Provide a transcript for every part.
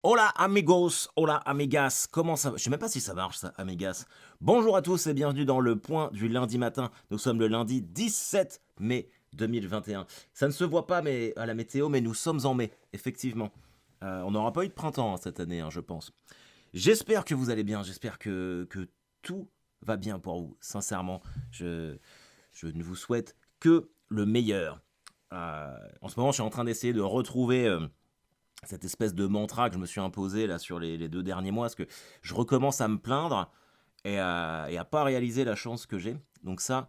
Hola amigos, hola amigas, comment ça va? Je sais même pas si ça marche ça, amigas. Bonjour à tous et bienvenue dans le point du lundi matin. Nous sommes le lundi 17 mai 2021. Ça ne se voit pas mais à la météo, mais nous sommes en mai, effectivement. On n'aura pas eu de printemps cette année, je pense. J'espère que vous allez bien, j'espère que tout va bien pour vous. Sincèrement, je ne vous souhaite que le meilleur. En ce moment, je suis en train d'essayer de retrouver cette espèce de mantra que je me suis imposé là sur les 2 derniers mois, parce que je recommence à me plaindre et à pas réaliser la chance que j'ai. Donc ça,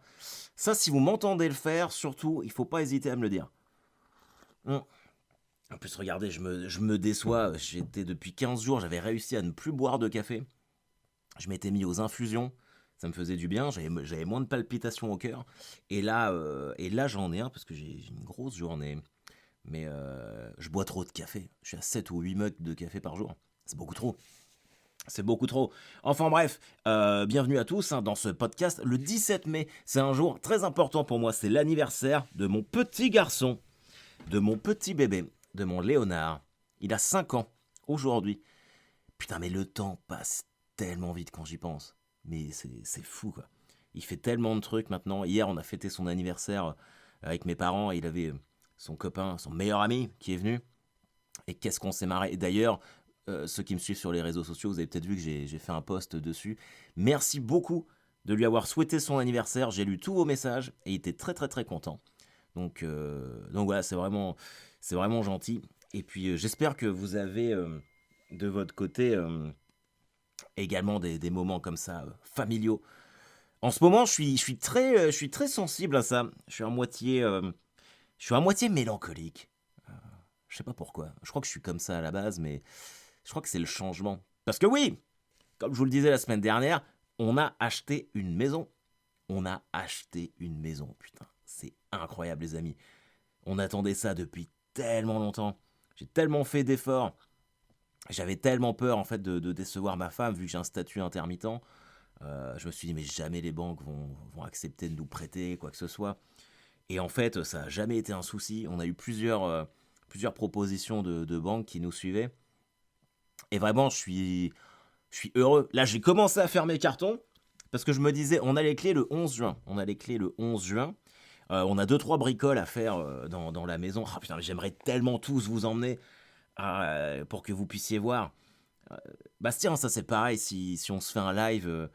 si vous m'entendez le faire, surtout, il faut pas hésiter à me le dire. Hum. En plus, regardez, je me déçois. J'étais depuis 15 jours, j'avais réussi à ne plus boire de café. Je m'étais mis aux infusions. Ça me faisait du bien, j'avais moins de palpitations au cœur. Et là j'en ai un parce que j'ai une grosse journée. Mais je bois trop de café. Je suis à 7 ou 8 mugs de café par jour. C'est beaucoup trop. C'est beaucoup trop. Enfin bref, bienvenue à tous dans ce podcast. Le 17 mai, c'est un jour très important pour moi. C'est l'anniversaire de mon petit garçon, de mon petit bébé, de mon Léonard. Il a 5 ans aujourd'hui. Putain, mais le temps passe tellement vite quand j'y pense. Mais c'est fou, quoi. Il fait tellement de trucs maintenant. Hier, on a fêté son anniversaire avec mes parents. Et il avait son copain, son meilleur ami qui est venu. Et qu'est-ce qu'on s'est marré. Et d'ailleurs, ceux qui me suivent sur les réseaux sociaux, vous avez peut-être vu que j'ai fait un post dessus. Merci beaucoup de lui avoir souhaité son anniversaire. J'ai lu tous vos messages et il était très très très content. Donc voilà, c'est vraiment gentil. Et puis j'espère que vous avez de votre côté également des moments comme ça familiaux. En ce moment, je suis très sensible à ça. Je suis à moitié mélancolique. Je sais pas pourquoi. Je crois que je suis comme ça à la base, mais je crois que c'est le changement. Parce que oui, comme je vous le disais la semaine dernière, on a acheté une maison. On a acheté une maison. Putain, c'est incroyable les amis. On attendait ça depuis tellement longtemps. J'ai tellement fait d'efforts. J'avais tellement peur en fait de décevoir ma femme vu que j'ai un statut intermittent. Je me suis dit mais jamais les banques vont accepter de nous prêter quoi que ce soit. Et en fait ça n'a jamais été un souci. On a eu plusieurs propositions de banques qui nous suivaient. Et vraiment je suis heureux. Là j'ai commencé à faire mes cartons parce que je me disais on a les clés le 11 juin. On a les clés le 11 juin. On a deux trois bricoles à faire dans la maison. Ah putain, mais j'aimerais tellement tous vous emmener pour que vous puissiez voir. Bastien, ça c'est pareil, si on se fait un live,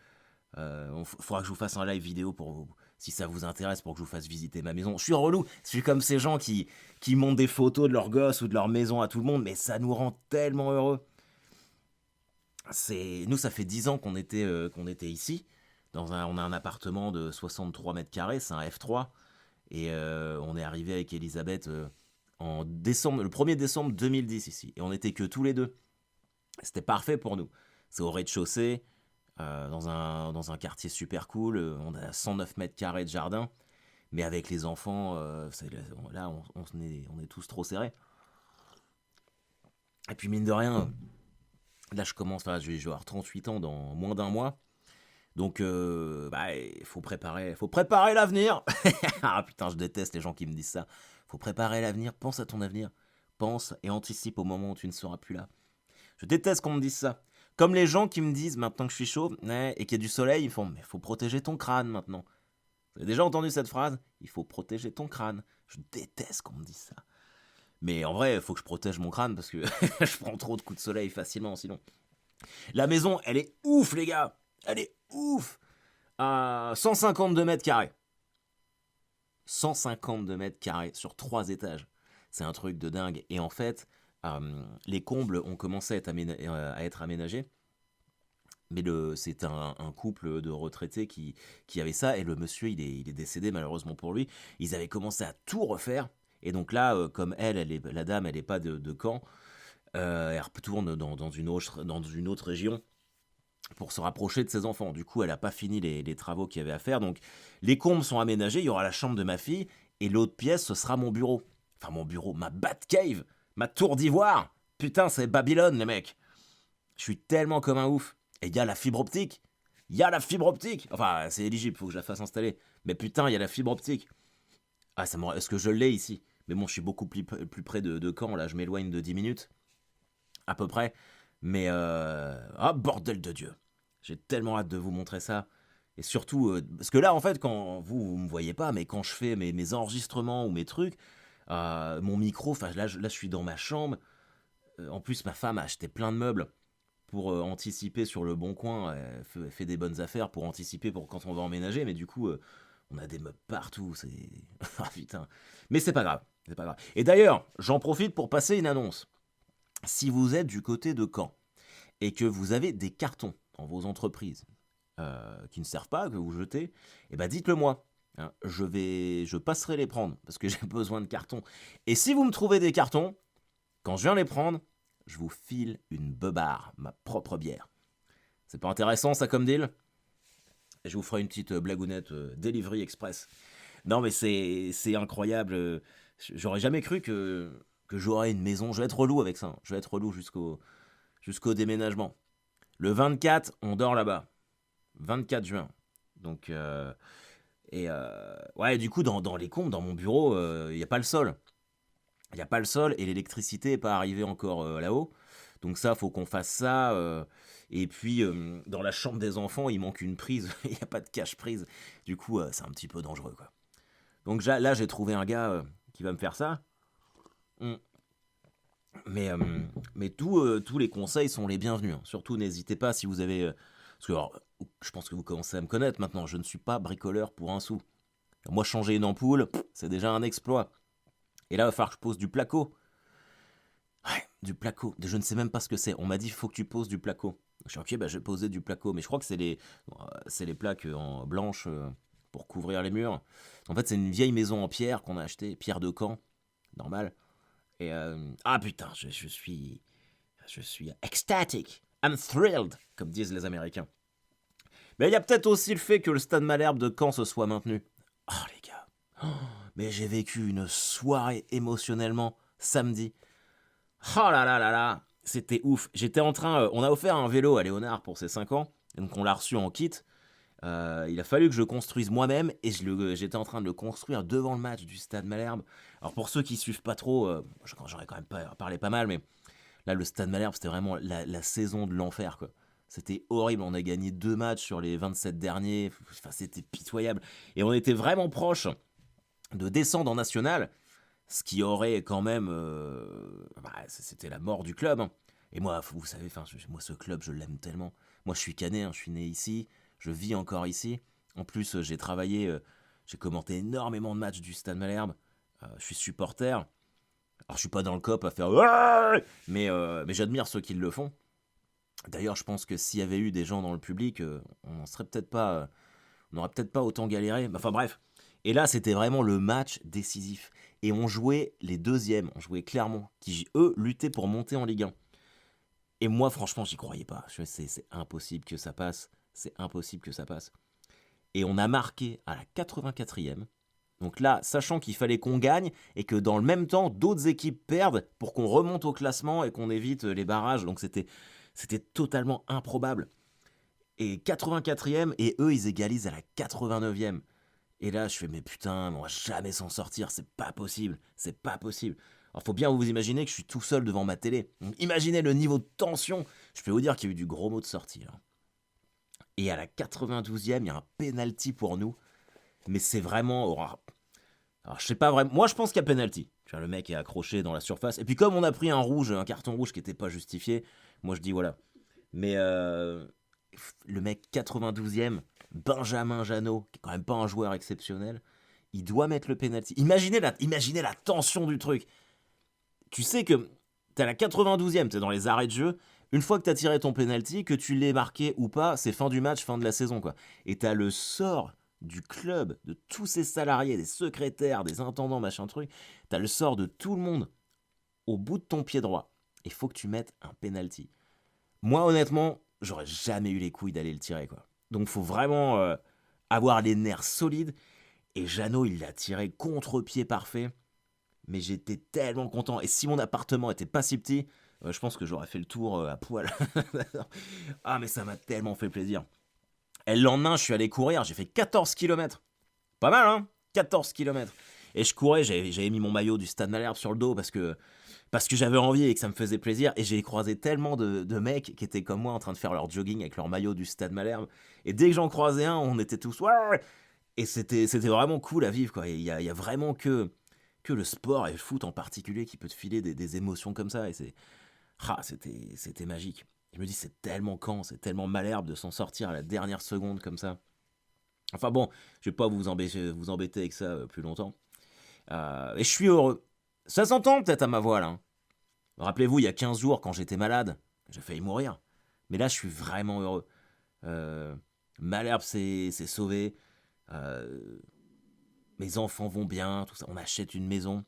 il faudra que je vous fasse un live vidéo si ça vous intéresse, pour que je vous fasse visiter ma maison. Je suis relou, je suis comme ces gens qui montrent des photos de leurs gosses ou de leur maison à tout le monde, mais ça nous rend tellement heureux. Nous, ça fait 10 ans qu'on était ici. On a un appartement de 63 mètres carrés, c'est un F3. Et on est arrivé avec Elisabeth le 1er décembre 2010 ici. Et on était que tous les deux. C'était parfait pour nous. C'est au rez-de-chaussée, dans un quartier super cool. On a 109 mètres carrés de jardin. Mais avec les enfants, là, on est tous trop serrés. Et puis, mine de rien, là, je vais avoir 38 ans dans moins d'un mois. Donc, il faut préparer l'avenir. Ah putain, je déteste les gens qui me disent ça. Faut préparer l'avenir, pense à ton avenir. Pense et anticipe au moment où tu ne seras plus là. Je déteste qu'on me dise ça. Comme les gens qui me disent, maintenant que je suis chaud ouais, et qu'il y a du soleil, ils font, mais faut protéger ton crâne maintenant. Vous avez déjà entendu cette phrase? Il faut protéger ton crâne. Je déteste qu'on me dise ça. Mais en vrai, il faut que je protège mon crâne parce que je prends trop de coups de soleil facilement sinon. La maison, elle est ouf les gars. Elle est ouf. 152 mètres carrés. 152 mètres carrés sur 3 étages. C'est un truc de dingue. Et en fait, les combles ont commencé à être aménagés. Mais c'est un couple de retraités qui avait ça. Et le monsieur, il est décédé malheureusement pour lui. Ils avaient commencé à tout refaire. Et donc là, comme la dame, elle n'est pas de Caen, elle retourne dans une autre région pour se rapprocher de ses enfants. Du coup, elle n'a pas fini les travaux qu'il y avait à faire. Donc, les combles sont aménagés. Il y aura la chambre de ma fille. Et l'autre pièce, ce sera mon bureau. Enfin, mon bureau, ma Batcave, ma tour d'ivoire. Putain, c'est Babylone, les mecs. Je suis tellement comme un ouf. Et il y a la fibre optique. Il y a la fibre optique. Enfin, c'est éligible, faut que je la fasse installer. Mais putain, il y a la fibre optique. Ah, est-ce que je l'ai ici? Mais bon, je suis beaucoup plus près de Caen, là. Je m'éloigne de 10 minutes. à peu près. Mais, ah, bordel de Dieu. J'ai tellement hâte de vous montrer ça. Et surtout, parce que là, en fait, quand vous me voyez pas, mais quand je fais mes enregistrements ou mes trucs, mon micro, enfin là, je suis dans ma chambre. En plus, ma femme a acheté plein de meubles pour anticiper sur le bon coin. Elle fait des bonnes affaires pour anticiper pour quand on va emménager. Mais du coup, on a des meubles partout. C'est ah putain. Mais c'est pas grave. C'est pas grave. Et d'ailleurs, j'en profite pour passer une annonce. Si vous êtes du côté de Caen et que vous avez des cartons dans vos entreprises qui ne servent pas, que vous jetez, eh ben dites-le moi. Hein. Je passerai les prendre parce que j'ai besoin de cartons. Et si vous me trouvez des cartons, quand je viens les prendre, je vous file une beubare, ma propre bière. C'est pas intéressant ça comme deal? Et je vous ferai une petite blagounette Delivery Express. Non mais c'est incroyable. J'aurais jamais cru que j'aurais une maison. Je vais être relou avec ça. Je vais être relou jusqu'au déménagement. Le 24, on dort là-bas. 24 juin. Donc, ouais, du coup, dans les comptes, dans mon bureau, il n'y a pas le sol. Il n'y a pas le sol et l'électricité n'est pas arrivée encore là-haut. Donc ça, faut qu'on fasse ça. Et puis, dans la chambre des enfants, il manque une prise. Il n'y a pas de cache-prise. Du coup, c'est un petit peu dangereux, quoi. Donc là, j'ai trouvé un gars qui va me faire ça. Mm. Mais tous les conseils sont les bienvenus. Hein. Surtout, n'hésitez pas si vous avez... parce que alors, je pense que vous commencez à me connaître maintenant. Je ne suis pas bricoleur pour un sou. Moi, changer une ampoule, c'est déjà un exploit. Et là, il va falloir que je pose du placo. Ouais, du placo. Je ne sais même pas ce que c'est. On m'a dit, il faut que tu poses du placo. Je suis ok, bah, je vais poser du placo. Mais je crois que c'est les plaques en blanche pour couvrir les murs. En fait, c'est une vieille maison en pierre qu'on a achetée, pierre de Caen, normal. Et ah putain, je suis ecstatic. I'm thrilled, comme disent les Américains. Mais il y a peut-être aussi le fait que le Stade Malherbe de Caen se soit maintenu. Oh les gars, oh, mais j'ai vécu une soirée émotionnellement samedi. Oh là là là là, c'était ouf. J'étais en train, on a offert un vélo à Léonard pour ses 5 ans, donc on l'a reçu en kit. Il a fallu que je le construise moi-même et j'étais en train de le construire devant le match du Stade Malherbe. Alors pour ceux qui suivent pas trop, j'aurais quand même parlé pas mal, mais là le Stade Malherbe c'était vraiment la saison de l'enfer quoi. C'était horrible, on a gagné 2 matchs sur les 27 derniers, enfin, c'était pitoyable. Et on était vraiment proche de descendre en national, ce qui aurait quand même... c'était la mort du club. Hein. Et moi, vous savez, moi ce club je l'aime tellement. Moi je suis canet, hein, je suis né ici, je vis encore ici. En plus, j'ai travaillé, j'ai commenté énormément de matchs du Stade Malherbe. Je suis supporter. Alors, je suis pas dans le cop à faire ouais, mais j'admire ceux qui le font. D'ailleurs, je pense que s'il y avait eu des gens dans le public, on serait peut-être pas, on n'aurait peut-être pas autant galéré. Enfin bref. Et là, c'était vraiment le match décisif. Et on jouait les deuxièmes, on jouait Clermont, qui eux luttaient pour monter en Ligue 1. Et moi, franchement, j'y croyais pas. C'est impossible que ça passe. C'est impossible que ça passe. Et on a marqué à la 84e. Donc là, sachant qu'il fallait qu'on gagne et que dans le même temps, d'autres équipes perdent pour qu'on remonte au classement et qu'on évite les barrages. Donc c'était totalement improbable. Et 84e, et eux, ils égalisent à la 89e. Et là, je fais, mais putain, on va jamais s'en sortir, c'est pas possible, c'est pas possible. Alors, faut bien vous imaginer que je suis tout seul devant ma télé. Donc, imaginez le niveau de tension. Je peux vous dire qu'il y a eu du gros mot de sortie. Là. Et à la 92e, il y a un penalty pour nous. Mais c'est vraiment... Alors, je sais pas vraiment... Moi, je pense qu'il y a penalty. Tu vois, le mec est accroché dans la surface. Et puis, comme on a pris un carton rouge qui n'était pas justifié, moi, je dis voilà. Mais le mec 92e, Benjamin Janot, qui est quand même pas un joueur exceptionnel, il doit mettre le penalty. Imaginez la tension du truc. Tu sais que t'es à la 92e, t'es dans les arrêts de jeu. Une fois que t'as tiré ton penalty, que tu l'aies marqué ou pas, c'est fin du match, fin de la saison, quoi. Et t'as le sort du club, de tous ses salariés, des secrétaires, des intendants, machin truc. T'as le sort de tout le monde au bout de ton pied droit. Il faut que tu mettes un penalty. Moi, honnêtement, j'aurais jamais eu les couilles d'aller le tirer, quoi. Donc, faut vraiment avoir les nerfs solides. Et Jeannot, il l'a tiré contre-pied parfait. Mais j'étais tellement content. Et si mon appartement était pas si petit, je pense que j'aurais fait le tour à poil. Ah, mais ça m'a tellement fait plaisir. Et le lendemain, je suis allé courir. J'ai fait 14 km. Pas mal, hein? 14 km. Et je courais, j'avais mis mon maillot du Stade Malherbe sur le dos parce que parce que j'avais envie et que ça me faisait plaisir. Et j'ai croisé tellement de mecs qui étaient comme moi en train de faire leur jogging avec leur maillot du Stade Malherbe. Et dès que j'en croisais un, on était tous ouais. Et c'était vraiment cool à vivre, quoi. Il y a vraiment que le sport et le foot en particulier qui peut te filer des émotions comme ça. Et c'était magique. Je me dis, c'est tellement c'est tellement malherbe de s'en sortir à la dernière seconde comme ça. Enfin bon, je vais pas vous embêter avec ça plus longtemps. Et je suis heureux. Ça s'entend peut-être à ma voix là, hein. Rappelez-vous, il y a 15 jours, quand j'étais malade, j'ai failli mourir. Mais là, je suis vraiment heureux. Euh, Malherbe c'est sauvé. Euh, Mes enfants vont bien, tout ça. On achète une maison.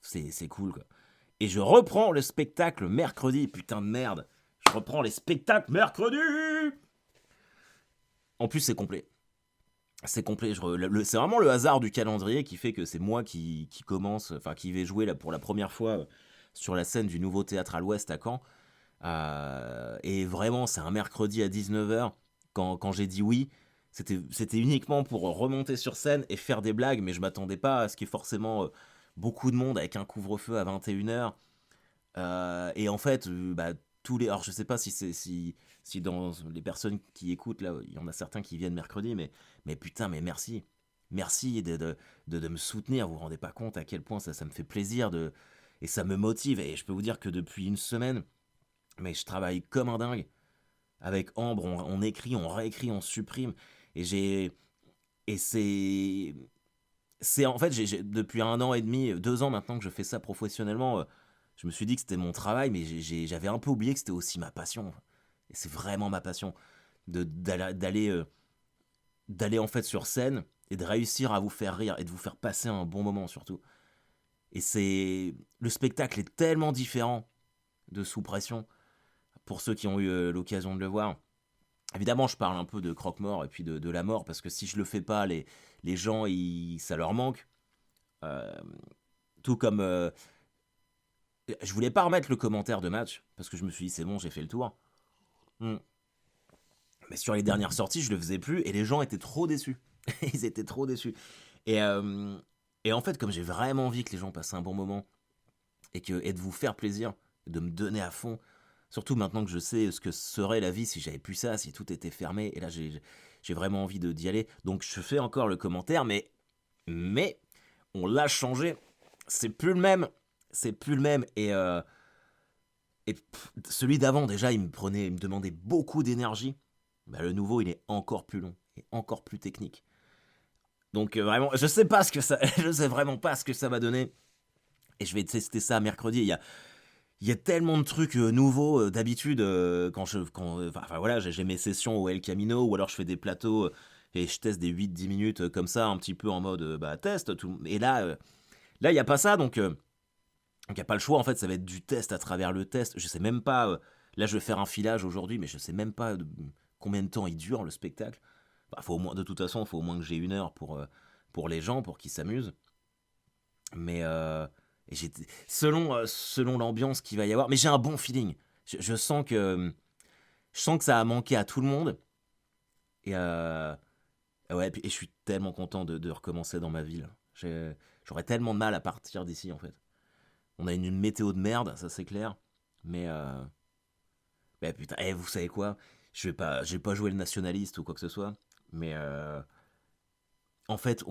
C'est cool, quoi. Et je reprends le spectacle mercredi. Putain de merde. Je reprends les spectacles mercredi. En plus, c'est complet. C'est complet. C'est vraiment le hasard du calendrier qui fait que c'est moi qui commence, enfin qui vais jouer là, pour la première fois sur la scène du nouveau théâtre à l'Ouest à Caen. Et vraiment, c'est un mercredi à 19h. Quand j'ai dit oui, c'était uniquement pour remonter sur scène et faire des blagues, mais je m'attendais pas à ce qu'il y ait forcément beaucoup de monde avec un couvre-feu à 21h. Et en fait, bah, alors je sais pas si dans les personnes qui écoutent, là, il y en a certains qui viennent mercredi, mais putain, mais merci. Merci de me soutenir, vous vous rendez pas compte à quel point ça me fait plaisir et ça me motive. Et je peux vous dire que depuis une semaine, mais je travaille comme un dingue. Avec Ambre, on écrit, on réécrit, on supprime. Et j'ai. Et c'est en fait, depuis 1 an et demi, 2 ans maintenant que je fais ça professionnellement, je me suis dit que c'était mon travail, mais j'avais un peu oublié que c'était aussi ma passion. Et c'est vraiment ma passion d'aller en fait sur scène et de réussir à vous faire rire et de vous faire passer un bon moment surtout. Et le spectacle est tellement différent de Sous Pression pour ceux qui ont eu l'occasion de le voir. Évidemment, je parle un peu de croque-mort et puis de la mort, parce que si je le fais pas, les gens, ça leur manque. Euh, Tout comme. Je voulais pas remettre le commentaire de match, parce que je me suis dit, c'est bon, j'ai fait le tour. Hmm. Mais sur les dernières sorties, je le faisais plus, et les gens étaient trop déçus. Ils étaient trop déçus. Et, euh, et en fait, comme j'ai vraiment envie que les gens passent un bon moment, et de vous faire plaisir, de me donner à fond, surtout maintenant que je sais ce que serait la vie si j'avais plus ça, si tout était fermé, et là j'ai vraiment envie d'y aller. Donc je fais encore le commentaire, mais on l'a changé. C'est plus le même. C'est plus le même. Celui d'avant, déjà, il me demandait beaucoup d'énergie. Bah, le nouveau, il est encore plus long et encore plus technique. Donc vraiment, je sais pas ce que ça, je sais vraiment pas ce que ça va donner. Et je vais tester ça mercredi. Il y a tellement de trucs nouveaux d'habitude enfin voilà, j'ai mes sessions au El Camino ou alors je fais des plateaux et je teste des 8-10 minutes comme ça un petit peu en mode bah test tout. Et là il y a pas ça, donc il y a pas le choix en fait, ça va être du test à travers le test. Je sais même pas là je vais faire un filage aujourd'hui, mais je sais même pas combien de temps il dure le spectacle. Bah, faut au moins, de toute façon, il faut au moins que j'ai 1 heure pour les gens, pour qu'ils s'amusent. Mais et selon l'ambiance qu'il va y avoir, mais j'ai un bon feeling. Je sens que ça a manqué à tout le monde. Et ouais, et je suis tellement content de recommencer dans ma ville. J'aurais tellement de mal à partir d'ici en fait. On a une météo de merde, ça c'est clair. Mais bah, putain, vous savez quoi? Je vais pas jouer le nationaliste ou quoi que ce soit. Mais en fait,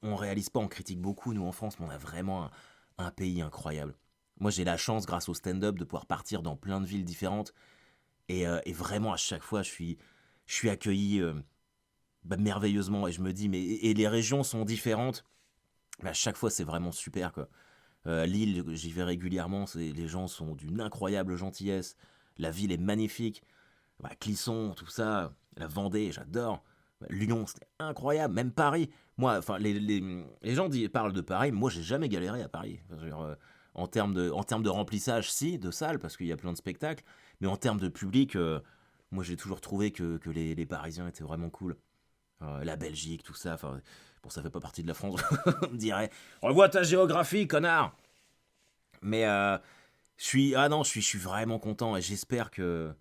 on réalise pas, on critique beaucoup, nous en France, mais on a vraiment un pays incroyable. Moi, j'ai la chance, grâce au stand-up, de pouvoir partir dans plein de villes différentes. Et vraiment, à chaque fois, je suis accueilli bah, merveilleusement. Et je me dis, mais et les régions sont différentes. Mais à chaque fois, c'est vraiment super, quoi. Lille, j'y vais régulièrement. Les gens sont d'une incroyable gentillesse. La ville est magnifique. Bah, Clisson, tout ça. La Vendée, j'adore. Lyon, c'était incroyable. Même Paris. Moi, enfin, les gens parlent de Paris. Moi, j'ai jamais galéré à Paris. Enfin, je veux dire, en termes de remplissage, si, de salles, parce qu'il y a plein de spectacles. Mais en termes de public, moi, j'ai toujours trouvé que les Parisiens étaient vraiment cool. La Belgique, tout ça. Enfin, bon, ça fait pas partie de la France, on me dirait. Revois ta géographie, connard. Mais je suis vraiment content et j'espère que.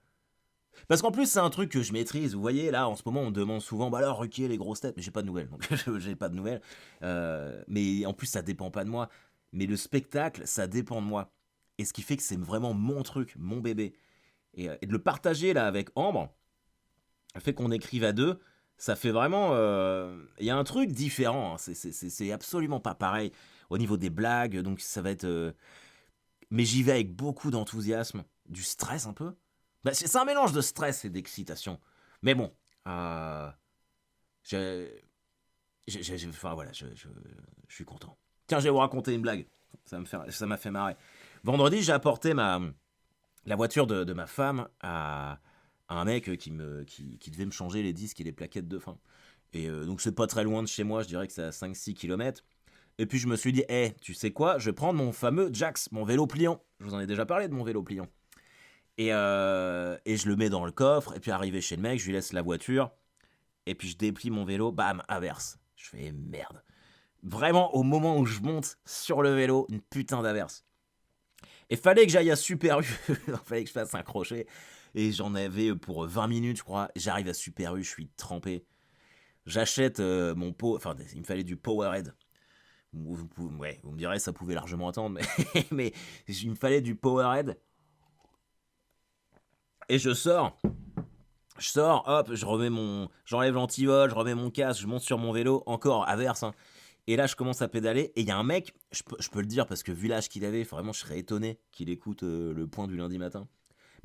Parce qu'en plus, c'est un truc que je maîtrise. Vous voyez, là, en ce moment, on me demande souvent, bah alors, Ruquier, les grosses têtes. Mais j'ai pas de nouvelles. Donc, j'ai pas de nouvelles. Mais en plus, ça dépend pas de moi. Mais le spectacle, ça dépend de moi. Et ce qui fait que c'est vraiment mon truc, mon bébé. Et de le partager là avec Ambre, le fait qu'on écrive à deux, ça fait vraiment... Il y a un truc différent, hein. C'est absolument pas pareil au niveau des blagues, donc ça va être... Mais j'y vais avec beaucoup d'enthousiasme, du stress un peu. Bah, c'est un mélange de stress et d'excitation. Mais bon, j'ai... enfin voilà, je suis content. Tiens, je vais vous raconter une blague. Ça m'a fait marrer. Vendredi, j'ai apporté la voiture de ma femme à un mec qui devait me changer les disques et les plaquettes de frein. Et donc c'est pas très loin de chez moi, je dirais que c'est à 5-6 km. Et puis je me suis dit, tu sais quoi, je vais prendre mon fameux Jax, mon vélo pliant. Je vous en ai déjà parlé de mon vélo pliant. Et je le mets dans le coffre, et puis arrivé chez le mec, je lui laisse la voiture, et puis je déplie mon vélo, bam, averse. Je fais merde. Vraiment, au moment où je monte sur le vélo, une putain d'averse. Et fallait que j'aille à Super U, fallait que je fasse un crochet. Et j'en avais pour 20 minutes, je crois. J'arrive à Super U, je suis trempé. J'achète mon pot, enfin, il me fallait du Powerhead. Vous me direz, ça pouvait largement attendre, mais il me fallait du Powerhead. Et je sors, hop, j'enlève l'antivol, je remets mon casque, je monte sur mon vélo, encore averse, hein. Et là, je commence à pédaler, et il y a un mec, je peux le dire, parce que vu l'âge qu'il avait, vraiment, je serais étonné qu'il écoute le point du lundi matin.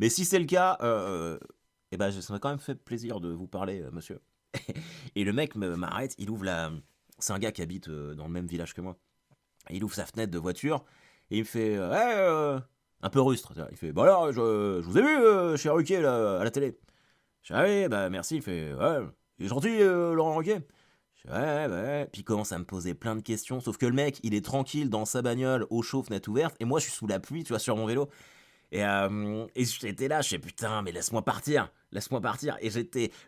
Mais si c'est le cas, ça m'a quand même fait plaisir de vous parler, monsieur. Et le mec m'arrête, il ouvre la... C'est un gars qui habite dans le même village que moi. Et il ouvre sa fenêtre de voiture, et il me fait... un peu rustre. Il fait, bah alors, je vous ai vu chez Ruquier là, à la télé. Je fais, ah oui, bah merci. Il fait, ouais, il est gentil, Laurent Ruquier. Je fais, ouais. Puis il commence à me poser plein de questions. Sauf que le mec, il est tranquille dans sa bagnole, au chaud, fenêtre ouverte. Et moi, je suis sous la pluie, tu vois, sur mon vélo. Et j'étais là, je fais, putain, mais laisse-moi partir. Laisse-moi partir. Et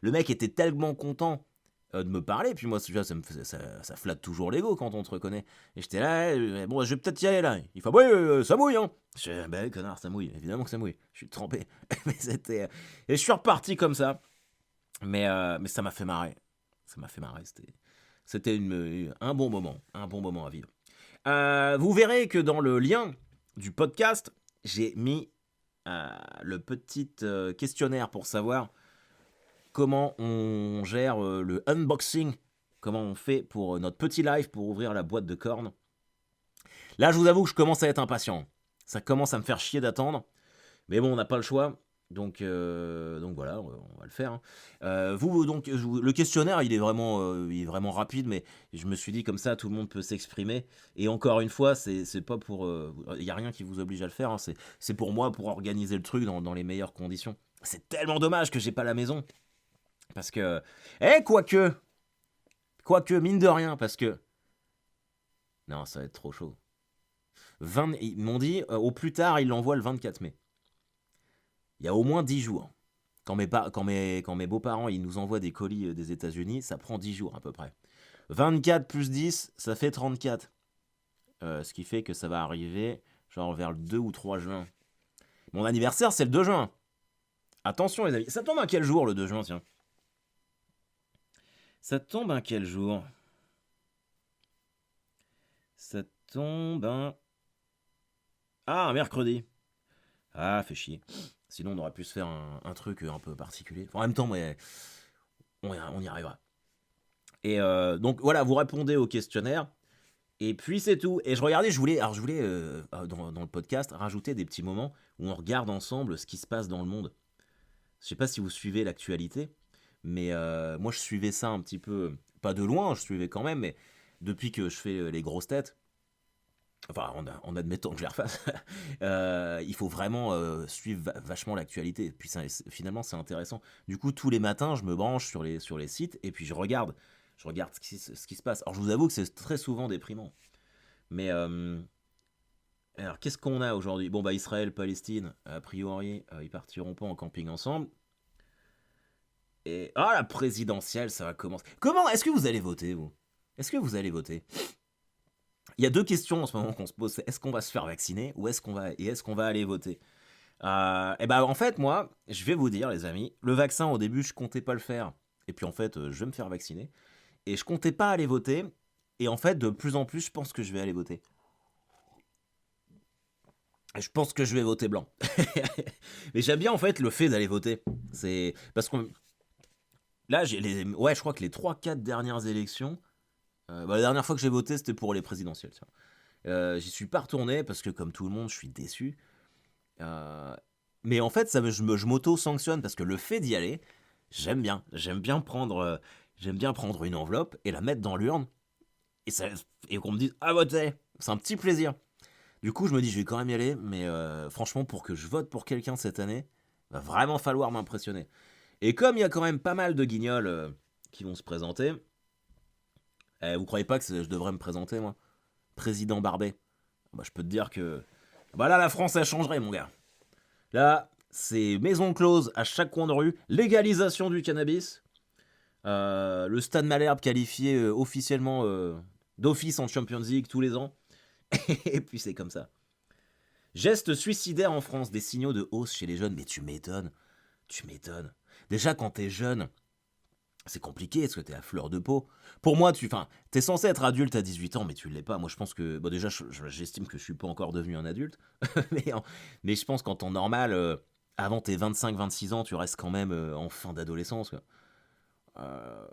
le mec était tellement content de me parler. Puis moi, ça flatte toujours l'ego quand on te reconnaît. Et j'étais là, bon, je vais peut-être y aller là. Il fait, ouais, ça mouille, hein. Je fais, bah, connard, ça mouille. Évidemment que ça mouille. Je suis trempé. Mais c'était. Et je suis reparti comme ça. Mais ça m'a fait marrer. Ça m'a fait marrer. C'était un bon moment. Un bon moment à vivre. Vous verrez que dans le lien du podcast, j'ai mis le petit questionnaire pour savoir comment on gère le unboxing, comment on fait pour notre petit live pour ouvrir la boîte de cornes. Là, je vous avoue que je commence à être impatient. Ça commence à me faire chier d'attendre. Mais bon, on n'a pas le choix. Donc voilà, on va le faire, hein. Le questionnaire, il est vraiment rapide, mais je me suis dit comme ça, tout le monde peut s'exprimer. Et encore une fois, c'est pas pour, il y a rien qui vous oblige à le faire, hein. C'est pour moi, pour organiser le truc dans les meilleures conditions. C'est tellement dommage que j'ai pas la maison, parce que, quoique mine de rien, parce que non, ça va être trop chaud. Ils m'ont dit au plus tard, ils l'envoient le 24 mai. Il y a au moins 10 jours. Quand mes beaux-parents ils nous envoient des colis des États-Unis, ça prend 10 jours à peu près. 24 plus 10, ça fait 34. Ce qui fait que ça va arriver genre vers le 2 ou 3 juin. Mon anniversaire, c'est le 2 juin. Attention les amis, ça tombe à quel jour le 2 juin, tiens? Ça tombe à quel jour? Ça tombe un... Ah, un mercredi. Ah, fait chier. Sinon, on aurait pu se faire un truc un peu particulier. Enfin, en même temps, mais on y arrivera. Et donc voilà, vous répondez au questionnaire. Et puis c'est tout. Et je voulais dans le podcast rajouter des petits moments où on regarde ensemble ce qui se passe dans le monde. Je sais pas si vous suivez l'actualité, mais moi je suivais ça un petit peu, pas de loin, je suivais quand même, mais depuis que je fais les grosses têtes, enfin en admettant que je les refasse, il faut vraiment suivre vachement l'actualité. Et puis finalement c'est intéressant. Du coup tous les matins je me branche sur les sites et puis je regarde ce qui se passe. Alors je vous avoue que c'est très souvent déprimant. Mais alors qu'est-ce qu'on a aujourd'hui? Bon bah Israël, Palestine, a priori ils partiront pas en camping ensemble. Et la présidentielle ça va commencer. Comment est-ce que vous allez voter vous? Est-ce que vous allez voter? Il y a deux questions en ce moment qu'on se pose. Est-ce qu'on va se faire vacciner ou est-ce qu'on va aller voter? Et ben en fait moi je vais vous dire les amis, le vaccin au début je comptais pas le faire. Et puis en fait je vais me faire vacciner. Et je comptais pas aller voter. Et en fait de plus en plus je pense que je vais aller voter. Je pense que je vais voter blanc. Mais j'aime bien en fait le fait d'aller voter. C'est parce que là, ouais, je crois que les trois quatre dernières élections, la dernière fois que j'ai voté, c'était pour les présidentielles. Tiens. J'y suis pas retourné parce que comme tout le monde, je suis déçu. Euh, mais en fait, je m'auto-sanctionne parce que le fait d'y aller, j'aime bien. J'aime bien prendre une enveloppe et la mettre dans l'urne et, et qu'on me dise ah voter. C'est un petit plaisir. Du coup, je me dis, je vais quand même y aller, mais franchement, pour que je vote pour quelqu'un cette année, va vraiment falloir m'impressionner. Et comme il y a quand même pas mal de guignols qui vont se présenter, vous croyez pas que je devrais me présenter, moi Président Barbet. Bah, je peux te dire que. Bah là, la France, elle changerait, mon gars. Là, c'est maison close à chaque coin de rue, légalisation du cannabis, le Stade Malherbe qualifié officiellement d'office en Champions League tous les ans, et puis c'est comme ça. Gestes suicidaires en France, des signaux de hausse chez les jeunes. Mais tu m'étonnes. Déjà, quand t'es jeune, c'est compliqué parce que t'es à fleur de peau. Pour moi, t'es censé être adulte à 18 ans, mais tu l'es pas. Moi, je pense que. Bon, déjà, j'estime que je suis pas encore devenu un adulte. mais, mais je pense qu'en temps normal, avant tes 25-26 ans, tu restes quand même en fin d'adolescence. Quoi. Euh,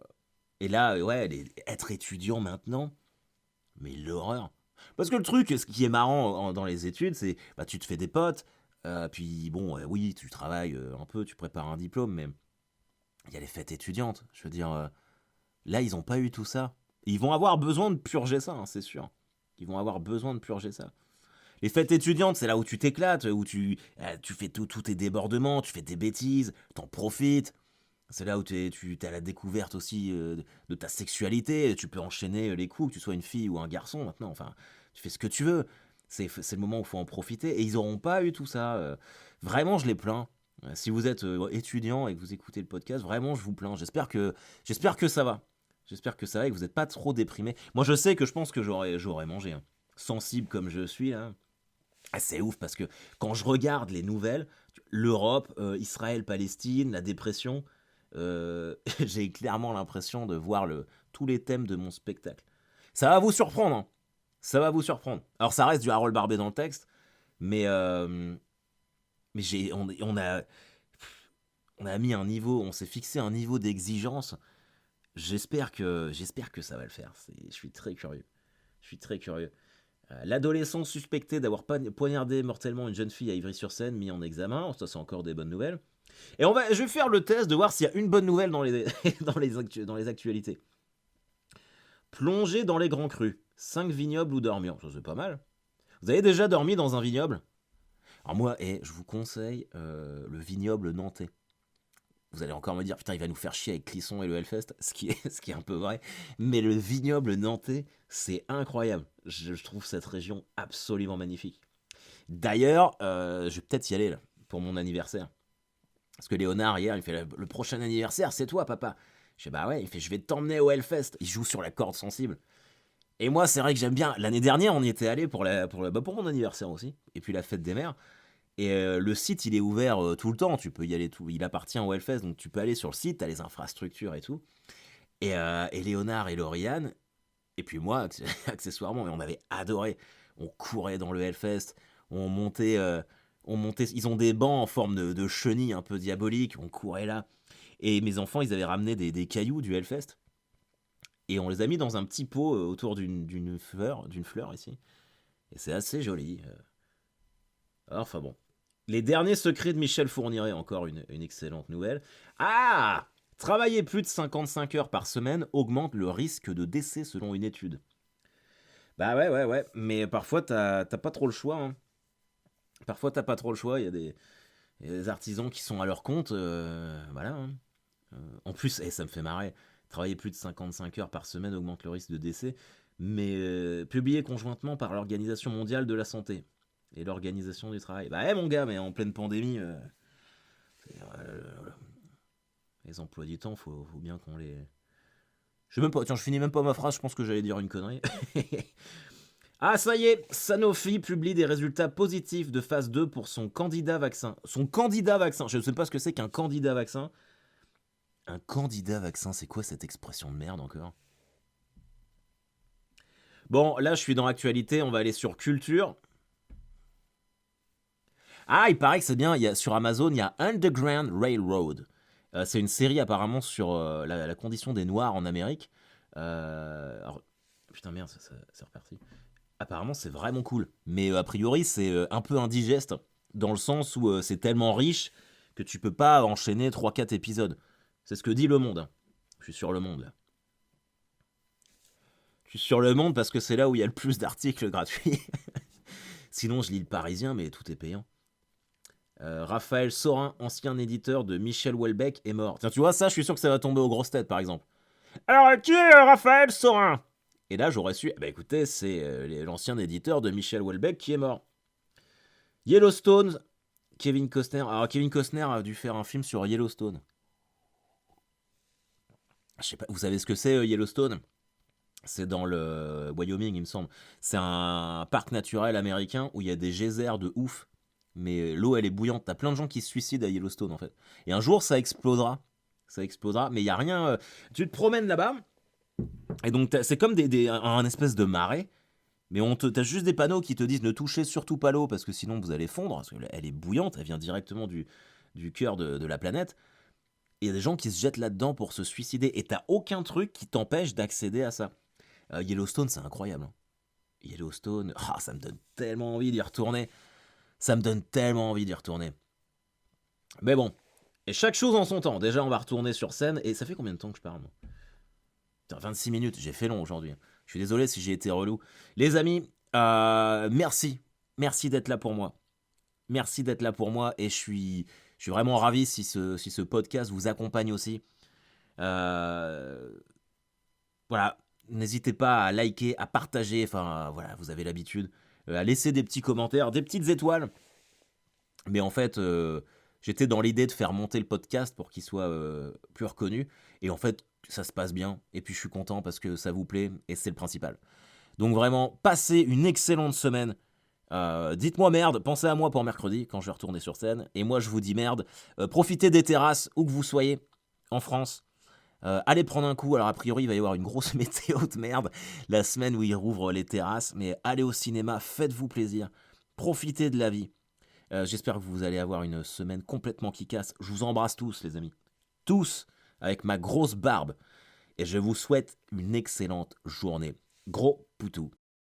et là, ouais, être étudiant maintenant, mais l'horreur. Parce que le truc, ce qui est marrant dans les études, c'est bah tu te fais des potes, puis bon, oui, tu travailles un peu, tu prépares un diplôme, mais il y a les fêtes étudiantes. Je veux dire, là, ils n'ont pas eu tout ça. Ils vont avoir besoin de purger ça, hein, c'est sûr. Ils vont avoir besoin de purger ça. Les fêtes étudiantes, c'est là où tu t'éclates, où tu fais tous tes débordements, tu fais des bêtises, t'en profites. C'est là où tu es à la découverte aussi de ta sexualité. Tu peux enchaîner les coups, que tu sois une fille ou un garçon maintenant. Enfin, tu fais ce que tu veux. C'est le moment où il faut en profiter. Et ils n'auront pas eu tout ça. Vraiment, je les plains. Si vous êtes étudiant et que vous écoutez le podcast, vraiment, je vous plains. J'espère que ça va. J'espère que ça va et que vous n'êtes pas trop déprimé. Moi, je sais que je pense que j'aurais mangé. Hein. Sensible comme je suis, là. Ah, c'est ouf parce que quand je regarde les nouvelles, l'Europe, Israël, Palestine, la dépression, j'ai clairement l'impression de voir tous les thèmes de mon spectacle. Ça va vous surprendre, hein. Ça va vous surprendre. Alors ça reste du Harold Barbet dans le texte, mais on a mis un niveau, on s'est fixé un niveau d'exigence. J'espère que ça va le faire. Je suis très curieux. Je suis très curieux. L'adolescent suspecté d'avoir poignardé mortellement une jeune fille à Ivry-sur-Seine mis en examen. Ça, c'est encore des bonnes nouvelles. Et je vais faire le test de voir s'il y a une bonne nouvelle dans dans les actualités. Plonger dans les grands crus. 5 vignobles ou dormir. Ça, c'est pas mal. Vous avez déjà dormi dans un vignoble? Alors moi, je vous conseille le vignoble nantais. Vous allez encore me dire, putain, il va nous faire chier avec Clisson et le Hellfest, ce qui est un peu vrai. Mais le vignoble nantais, c'est incroyable. Je trouve cette région absolument magnifique. D'ailleurs, je vais peut-être y aller là, pour mon anniversaire. Parce que Léonard, hier, il fait le prochain anniversaire, c'est toi, papa. Je fais, bah ouais, il fait, je vais t'emmener au Hellfest. Il joue sur la corde sensible. Et moi, c'est vrai que j'aime bien. L'année dernière, on y était allé pour mon anniversaire aussi. Et puis la fête des mères. Et le site, il est ouvert tout le temps. Tu peux y aller tout. Il appartient au Hellfest, donc tu peux aller sur le site, t'as les infrastructures et tout. Et Léonard et Lauriane, et puis moi, accessoirement, mais on avait adoré. On courait dans le Hellfest, on montait, ils ont des bancs en forme de chenilles un peu diaboliques, on courait là. Et mes enfants, ils avaient ramené des cailloux du Hellfest. Et on les a mis dans un petit pot autour d'une fleur ici. Et c'est assez joli. Enfin bon. Les derniers secrets de Michel Fourniret, encore une excellente nouvelle. Ah! Travailler plus de 55 heures par semaine augmente le risque de décès selon une étude. Bah ouais. Mais parfois, t'as pas trop le choix. Hein. Parfois, t'as pas trop le choix. Il y a des artisans qui sont à leur compte. Voilà. Hein. En plus, ça me fait marrer. Travailler plus de 55 heures par semaine augmente le risque de décès. Mais publié conjointement par l'Organisation mondiale de la santé et l'Organisation du travail. Bah, mon gars, mais en pleine pandémie, les emplois du temps, faut bien qu'on les. Je sais même pas, tiens, je finis même pas ma phrase, je pense que j'allais dire une connerie. Ah, ça y est, Sanofi publie des résultats positifs de phase 2 pour son candidat vaccin. Son candidat vaccin, je ne sais pas ce que c'est qu'un candidat vaccin. Un candidat vaccin, c'est quoi cette expression de merde encore? Bon, là, je suis dans l'actualité, on va aller sur culture. Ah, il paraît que c'est bien, sur Amazon, il y a Underground Railroad. C'est une série apparemment sur la condition des Noirs en Amérique. Alors, putain merde, c'est reparti. Apparemment, c'est vraiment cool. Mais a priori, c'est un peu indigeste, dans le sens où c'est tellement riche que tu peux pas enchaîner 3-4 épisodes. C'est ce que dit Le Monde. Hein. Je suis sur Le Monde, là. Je suis sur Le Monde parce que c'est là où il y a le plus d'articles gratuits. Sinon, je lis Le Parisien, mais tout est payant. Raphaël Sorin, ancien éditeur de Michel Houellebecq, est mort. Tiens, tu vois, ça, je suis sûr que ça va tomber aux grosses têtes, par exemple. Alors, qui est Raphaël Sorin? Et là, j'aurais su, bah écoutez, c'est l'ancien éditeur de Michel Houellebecq qui est mort. Yellowstone, Kevin Costner. Alors, Kevin Costner a dû faire un film sur Yellowstone. Je sais pas, vous savez ce que c'est, Yellowstone? C'est dans le Wyoming, il me semble. C'est un parc naturel américain où il y a des geysers de ouf. Mais l'eau, elle est bouillante. T'as plein de gens qui se suicident à Yellowstone, en fait. Et un jour, ça explosera. Ça explosera, mais il y a rien. Tu te promènes là-bas, et donc c'est comme un espèce de marais. Mais t'as juste des panneaux qui te disent ne touchez surtout pas l'eau parce que sinon vous allez fondre. Parce qu'elle est bouillante, elle vient directement du cœur de la planète. Et il y a des gens qui se jettent là-dedans pour se suicider. Et t'as aucun truc qui t'empêche d'accéder à ça. Yellowstone, c'est incroyable. Hein. Yellowstone, ça me donne tellement envie d'y retourner. Ça me donne tellement envie d'y retourner. Mais bon, et chaque chose en son temps. Déjà, on va retourner sur scène. Et ça fait combien de temps que je parle, moi? Putain, 26 minutes, j'ai fait long aujourd'hui. Je suis désolé si j'ai été relou. Les amis, merci. Merci d'être là pour moi. Merci d'être là pour moi. Et je suis vraiment ravi si ce podcast vous accompagne aussi. Voilà, n'hésitez pas à liker, à partager. Enfin, voilà, vous avez l'habitude. À laisser des petits commentaires, des petites étoiles. Mais en fait, j'étais dans l'idée de faire monter le podcast pour qu'il soit plus reconnu. Et en fait, ça se passe bien. Et puis je suis content parce que ça vous plaît et c'est le principal. Donc vraiment, passez une excellente semaine. Dites-moi merde, pensez à moi pour mercredi quand je vais retourner sur scène. Et moi, je vous dis merde. Profitez des terrasses où que vous soyez en France. Allez prendre un coup. Alors a priori, il va y avoir une grosse météo de merde la semaine où ils rouvrent les terrasses. Mais allez au cinéma, faites-vous plaisir. Profitez de la vie. J'espère que vous allez avoir une semaine complètement kickasse. Je vous embrasse tous, les amis. Tous, avec ma grosse barbe. Et je vous souhaite une excellente journée. Gros poutou.